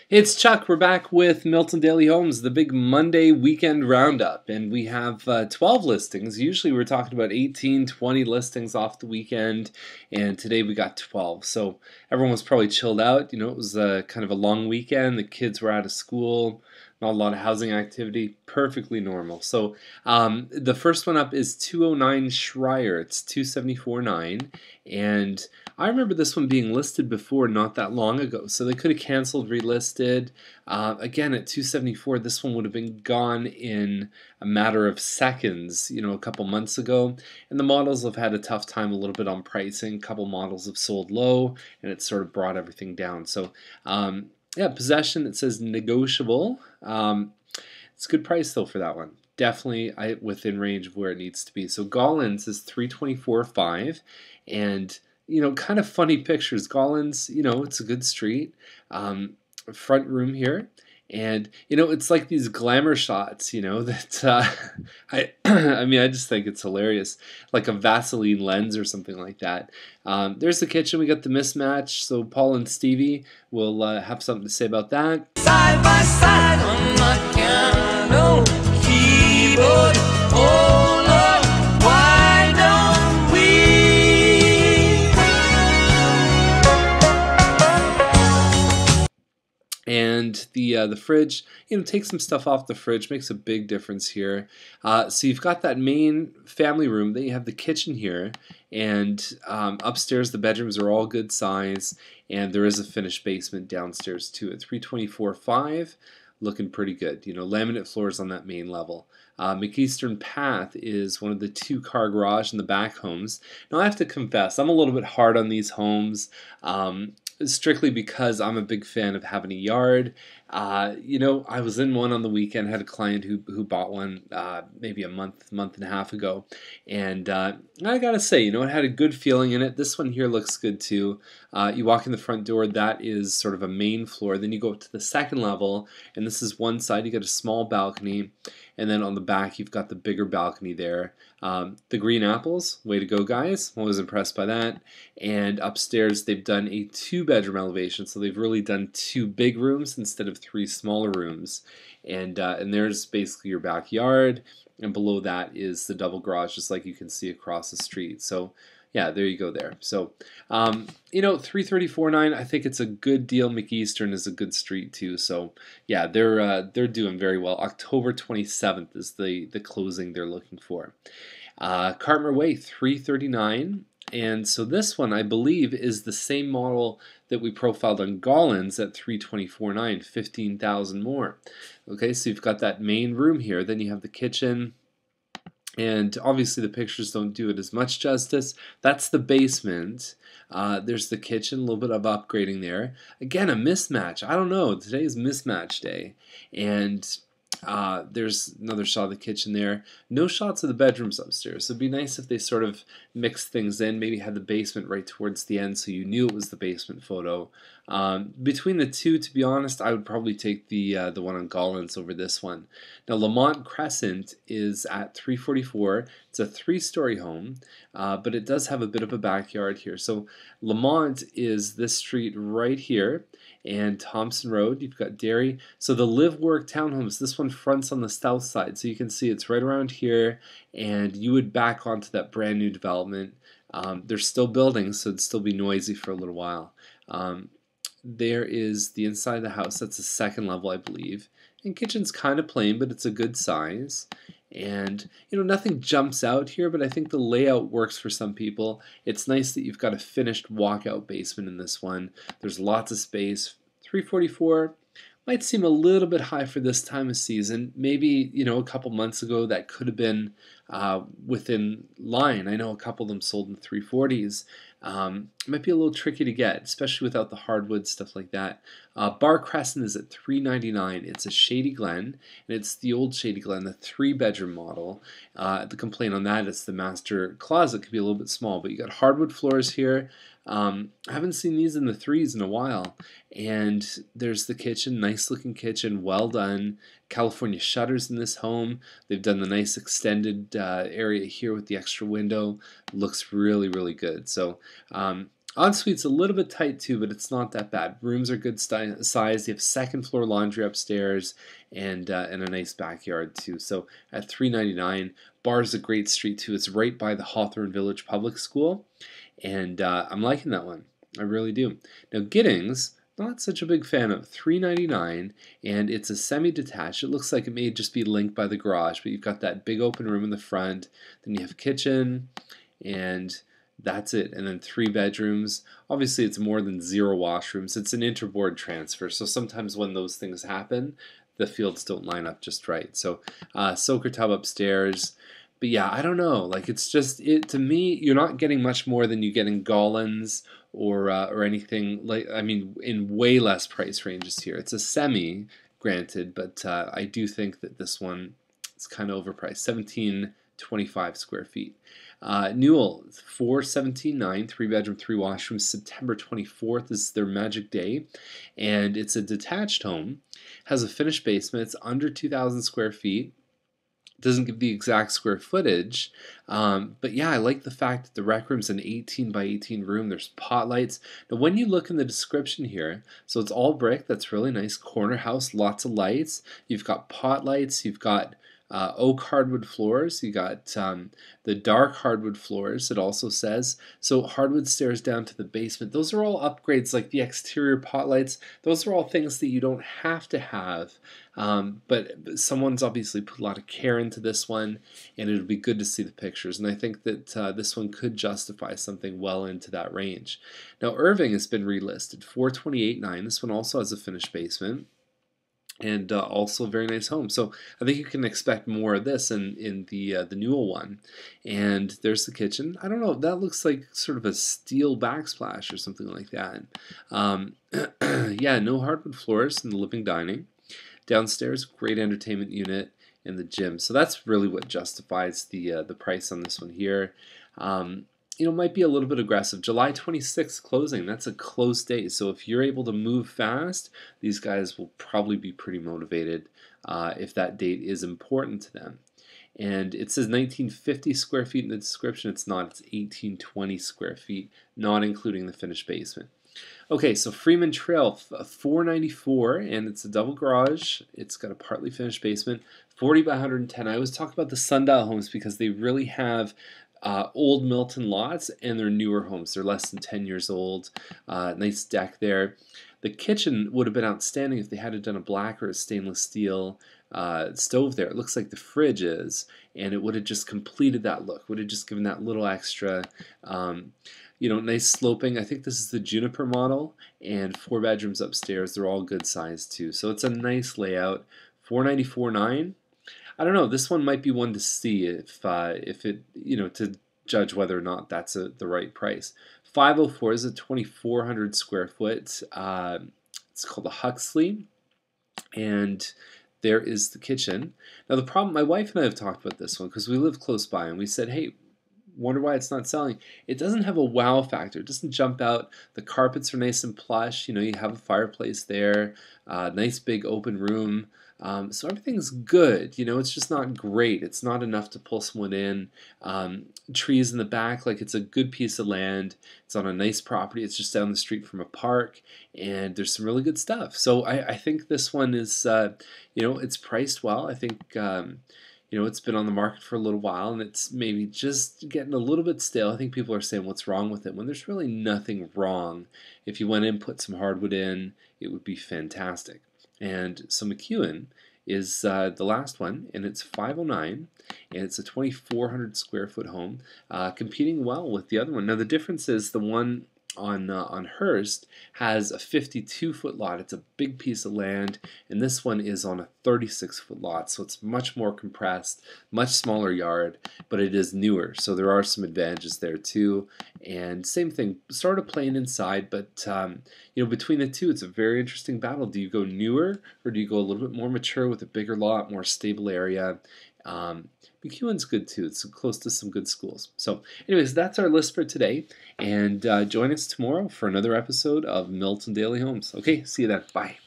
It's Chuck. We're back with Milton Daily Homes, the big Monday weekend roundup, and we have 12 listings. Usually we're talking about 18, 20 listings off the weekend, and today we got 12. So everyone was probably chilled out. It was kind of a long weekend. The kids were out of school, not a lot of housing activity, perfectly normal. So the first one up is 209 Schreier. It's 274.9, and I remember this one being listed before not that long ago, so they could have canceled, relisted. Again, at 274, this one would have been gone in a matter of seconds, a couple months ago. And the models have had a tough time a little bit on pricing. A couple models have sold low, and it sort of brought everything down. So, yeah, possession, it says negotiable. It's a good price, though, for that one. Definitely within range of where it needs to be. So Gollins is 324.5, and kind of funny pictures. Gollins, it's a good street. Front room here. And, it's like these glamour shots, that I just think it's hilarious. Like a Vaseline lens or something like that. There's the kitchen. We got the mismatch. So Paul and Stevie will have something to say about that. Side by side on my piano keyboard. Oh Lord, why don't we? And the fridge, take some stuff off the fridge, makes a big difference here. So you've got that main family room, then you have the kitchen here, and upstairs the bedrooms are all good size, and there is a finished basement downstairs too at 324.5, looking pretty good. Laminate floors on that main level. McEastern Path is one of the 2-car garage in the back homes. Now I have to confess, I'm a little bit hard on these homes. Strictly because I'm a big fan of having a yard. I was in one on the weekend, had a client who bought one maybe a month and a half ago, and I gotta say, it had a good feeling in it. This one here looks good too. You walk in the front door, that is sort of a main floor. Then you go up to the second level, and this is one side. You got a small balcony, and then on the back you've got the bigger balcony there. The green apples, way to go, guys. I was impressed by that. And upstairs they've done a 2-bedroom elevation, so they've really done 2 big rooms instead of 3 smaller rooms. And there's basically your backyard, and below that is the double garage, just like you can see across the street. So yeah, there you go there. So 334.9, I think it's a good deal. McEastern is a good street too. So yeah, they're doing very well. October 27th is the closing they're looking for. Cartmere Way 339. And so this one, I believe, is the same model that we profiled on Gollins at 324.9, 15,000 more. Okay, so you've got that main room here. Then you have the kitchen. And obviously the pictures don't do it as much justice. That's the basement. There's the kitchen, a little bit of upgrading there. Again, a mismatch. I don't know. Today is mismatch day. And there's another shot of the kitchen there. No shots of the bedrooms upstairs. So it'd be nice if they sort of mixed things in, maybe had the basement right towards the end so you knew it was the basement photo. Between the two, to be honest, I would probably take the one on Gollins over this one. Now, Lamont Crescent is at 344. It's a 3-story home, but it does have a bit of a backyard here. So Lamont is this street right here, and Thompson Road. You've got Derry. So the live-work townhomes, this one fronts on the south side. So you can see it's right around here, and you would back onto that brand new development. They're still building, so it'd still be noisy for a little while. There is the inside of the house. That's the second level, I believe. And kitchen's kind of plain, but it's a good size. And, nothing jumps out here, but I think the layout works for some people. It's nice that you've got a finished walkout basement in this one. There's lots of space. 344 might seem a little bit high for this time of season. Maybe, a couple months ago that could have been within line. I know a couple of them sold in 340s. Might be a little tricky to get, especially without the hardwood, stuff like that. Bar Crescent is at $399. It's a Shady Glen, and it's the old Shady Glen, the 3-bedroom model. The complaint on that is the master closet could be a little bit small, but you got hardwood floors here. I haven't seen these in the 3s in a while. And there's the kitchen, nice looking kitchen, well done. California shutters in this home. They've done the nice extended area here with the extra window. Looks really, really good. So Ensuite's a little bit tight too, but it's not that bad. Rooms are good size. You have second floor laundry upstairs and a nice backyard too. So at $399, Bar's a great street too. It's right by the Hawthorne Village Public School, and I'm liking that one. I really do. Now Giddings, not such a big fan of. $399, and it's a semi-detached. It looks like it may just be linked by the garage, but you've got that big open room in the front. Then you have kitchen, and that's it. And then 3 bedrooms. Obviously, it's more than 0 washrooms. It's an interboard transfer, so sometimes when those things happen, the fields don't line up just right. So soaker tub upstairs. But yeah, I don't know. Like, it's just, to me, you're not getting much more than you get in Gollins or anything like, I mean, in way less price ranges here. It's a semi, granted, but I do think that this one is kind of overpriced. 1725 square feet. Newell, 417.9, 3-bedroom, 3 washrooms. September 24th is their magic day, and it's a detached home. Has a finished basement. It's under 2,000 square feet. Doesn't give the exact square footage, but yeah, I like the fact that the rec room's an 18 by 18 room. There's pot lights. Now, when you look in the description here, so it's all brick. That's really nice. Corner house, lots of lights. You've got pot lights. You've got oak hardwood floors. You got the dark hardwood floors, it also says. So hardwood stairs down to the basement. Those are all upgrades, like the exterior pot lights. Those are all things that you don't have to have. But someone's obviously put a lot of care into this one, and it'll be good to see the pictures. And I think that this one could justify something well into that range. Now Irving has been relisted, 428.9. This one also has a finished basement, and also a very nice home. So I think you can expect more of this in the Newell one. And there's the kitchen. I don't know, that looks like sort of a steel backsplash or something like that. Yeah, no hardwood floors in the living dining. Downstairs, great entertainment unit in the gym. So that's really what justifies the price on this one here. You know, might be a little bit aggressive. July 26th closing, that's a close date. So if you're able to move fast, these guys will probably be pretty motivated if that date is important to them. And it says 1950 square feet in the description. It's not, it's 1820 square feet, not including the finished basement. Okay, so Freeman Trail, 494, and it's a double garage. It's got a partly finished basement, 40 by 110. I always talk about the Sundial homes because they really have old Milton lots, and they're newer homes. They're less than 10 years old. Nice deck there. The kitchen would have been outstanding if they had done a black or a stainless steel stove there. It looks like the fridge is, and it would have just completed that look. Would have just given that little extra, you know, nice sloping. I think this is the Juniper model, and 4 bedrooms upstairs. They're all good size too. So it's a nice layout. 494.9. I don't know. This one might be one to see if it, you know, to judge whether or not that's the right price. 504 is a 2,400 square foot. It's called a Huxley, and there is the kitchen. Now the problem, my wife and I have talked about this one because we live close by, and we said, hey, wonder why it's not selling. It doesn't have a wow factor. It doesn't jump out. The carpets are nice and plush. You know, you have a fireplace there, nice big open room. So everything's good, you know, it's just not great. It's not enough to pull someone in. Trees in the back, like it's a good piece of land. It's on a nice property. It's just down the street from a park, and there's some really good stuff. So I think this one is, you know, it's priced well. I think, you know, it's been on the market for a little while, and it's maybe just getting a little bit stale. I think people are saying, what's wrong with it? When there's really nothing wrong. If you went in, put some hardwood in, it would be fantastic. And so McEwen is the last one, and it's 509, and it's a 2,400 square foot home, competing well with the other one. Now the difference is the one on Hearst has a 52-foot lot. It's a big piece of land, and this one is on a 36-foot lot, so it's much more compressed, much smaller yard, but it is newer, so there are some advantages there too. And same thing, sort of plain inside, but you know, between the two, it's a very interesting battle. Do you go newer, or do you go a little bit more mature with a bigger lot, more stable area? McEwen's good too. It's close to some good schools. So anyways, that's our list for today, and join us tomorrow for another episode of Milton Daily Homes. Okay, see you then. Bye.